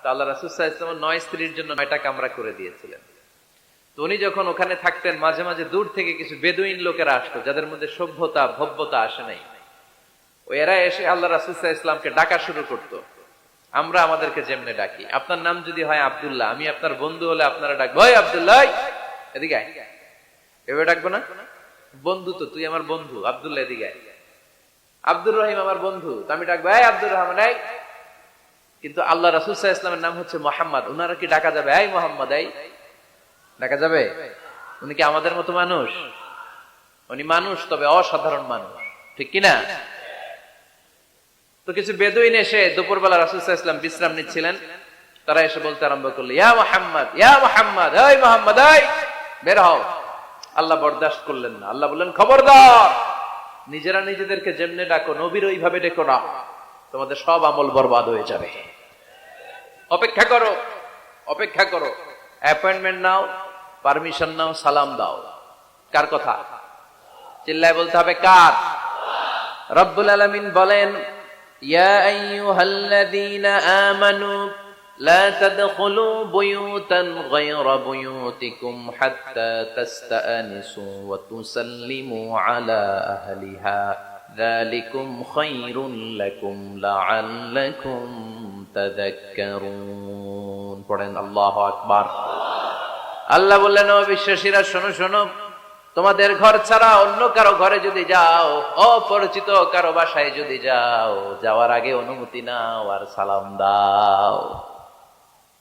তো আল্লাহ রাসূল সাল্লাল্লাহু আলাইহি ওয়াসাল্লাম 9 স্ত্রীর জন্য 9টা কামরা করে দিয়েছিলেন। তো উনি যখন ওখানে থাকতেন, মাঝে মাঝে দূর থেকে কিছু বেদুইন লোকেরা আসতো, যাদের মধ্যে সভ্যতা ভব্যতা আসে নাই। এরা এসে আল্লাহ রাসূল সাল্লাল্লাহু আলাইহি ওয়াসাল্লামকে ডাকা শুরু করতো। আমরা আমাদেরকে যেমনে ডাকি, আপনার নাম যদি হয় আব্দুল্লাহ, আমি আপনার বন্ধু হলে আপনারা ডাকবো, ওই আব্দুল্লাহ এদিকে আয়। এভাবে ডাকবো না? বন্ধু তো, তুই আমার বন্ধু, আব্দুল্লাহ এদিকে আয়। আব্দুর রহিম আমার বন্ধু, তো আমি ডাকবো এই আব্দুর রহমান এই। কিন্তু আল্লাহ রাসূল সাল্লাল্লাহু আলাইহি ওয়াসাল্লামের নাম হচ্ছে মুহাম্মদ, উনারা কি ডাকা যাবে এই মুহাম্মদ এই? ডাকা যাবে? উনি কি আমাদের মতো মানুষ? উনি মানুষ, তবে অসাধারণ মানুষ, ঠিক কিনা? তো কিছু বেদুইন এসে দুপুরবেলা রাসূল সাল্লাল্লাহু আলাইহি ওয়াসাল্লাম বিশ্রাম নিচ্ছিলেন, তারা এসে বলতে আরম্ভ করলো, ইয়া মুহাম্মদ, ইয়া মুহাম্মদ, এই মুহাম্মদ এই, বের হও। আল্লাহ বরদাস্ত করলেন না। আল্লাহ বললেন, খবরদার, নিজেরা নিজেদেরকে যেমনে ডাকো নবীর ওইভাবে ডেকো না, তোমাদের সব আমল বরবাদ হয়ে যাবে। অপেক্ষা করো, অপেক্ষা করো, অ্যাপয়েন্টমেন্ট নাও, পারমিশন নাও, সালাম দাও। কার কথা? চিল্লায় বলতে হবে কার? রব্বুল আলামিন বলেন, ইয়া আইয়ুহাল্লাযীনা আমানু লা তাদখুলু বুয়ুতান গায়রা বুয়ুতিকুম হাত্তা তাস্তানিসু ওয়া তুসাল্লিমু আলা আহলিহা যালিকুম খায়রুল লাকুম লাআল্লাকুম তাযাক্কারুন। পড়েন আল্লাহু আকবার। আল্লাহ বললেন, ও বিশ্বাসীরা শোনো শোনো, তোমাদের ঘর ছাড়া অন্য কারো ঘরে যদি যাও, অপরিচিত কারো বাসায় যদি যাও, যাওয়ার আগে অনুমতি নাও আর সালাম দাও।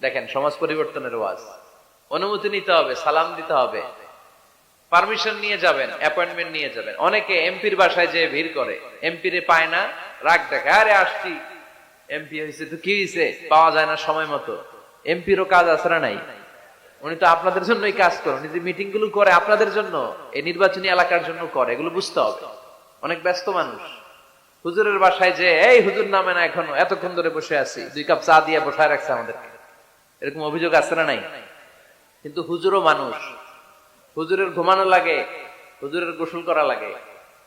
দেখেন সমাজ পরিবর্তনের ওয়াজ। অনুমতি নিতে হবে, সালাম দিতে হবে, পারমিশন নিয়ে যাবেন, অ্যাপয়েন্টমেন্ট নিয়ে যাবেন। অনেকে এমপির বাসায় যে ভিড় করে, এমপি রে পায় না, রাগ দেখে, আরে আসছি, এমপি হয়েছে তো কি হয়েছে, পাওয়া যায় না সময় মতো। এমপিরও কাজ আছে না নাই? উনি তো আপনাদের জন্যই কাজ করেন, উনি যে মিটিং গুলো করে আপনাদের জন্য, এই নির্বাচনী এলাকার জন্য করে, এগুলো বুঝতে হবে। অনেক ব্যস্ত মানুষ। হুজুরের বাসায় যে, এই হুজুর নামে না এখনো, এতক্ষণ ধরে বসে আছি, 2 কাপ চা দিয়ে বসায় রাখছে আমাদেরকে, এরকম অভিযোগ আছে না নাই? কিন্তু হুজুরও মানুষ, হুজুরের ঘুমানো লাগে, হুজুরের গোসল করা লাগে,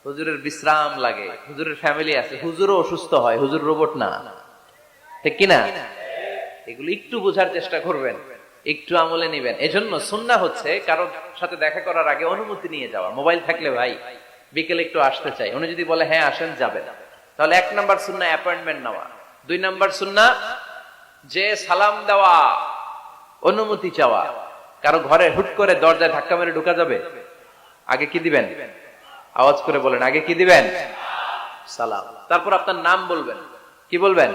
হুজুরের বিশ্রাম লাগে, হুজুরের ফ্যামিলি আছে, হুজুরও অসুস্থ হয়, হুজুর রোবট না, ঠিক কিনা? এগুলো একটু বোঝার চেষ্টা করবেন, একটু আমলে নিবেন। এজন্য সুন্নাহ হচ্ছে কারোর সাথে দেখা করার আগে অনুমতি নিয়ে যাওয়া। মোবাইল থাকলে ভাই বিকেলে একটু আসতে চাই, উনি যদি বলে হ্যাঁ আসেন, যাবেন, তাহলে 1 নাম্বার সুন্নাহ অ্যাপয়েন্টমেন্ট নেওয়া। 2 নাম্বার সুন্নাহ যে সালাম দেওয়া, অনুমতি চাওয়া। কারো ঘরে হুট করে দরজায় ধাক্কা মেরে ঢোকা যাবে? আগে কি দিবেন? আওয়াজ করে বলেন, আগে কি দিবেন? সালাম। তারপর আপনার নাম বলবেন। কি বলবেন?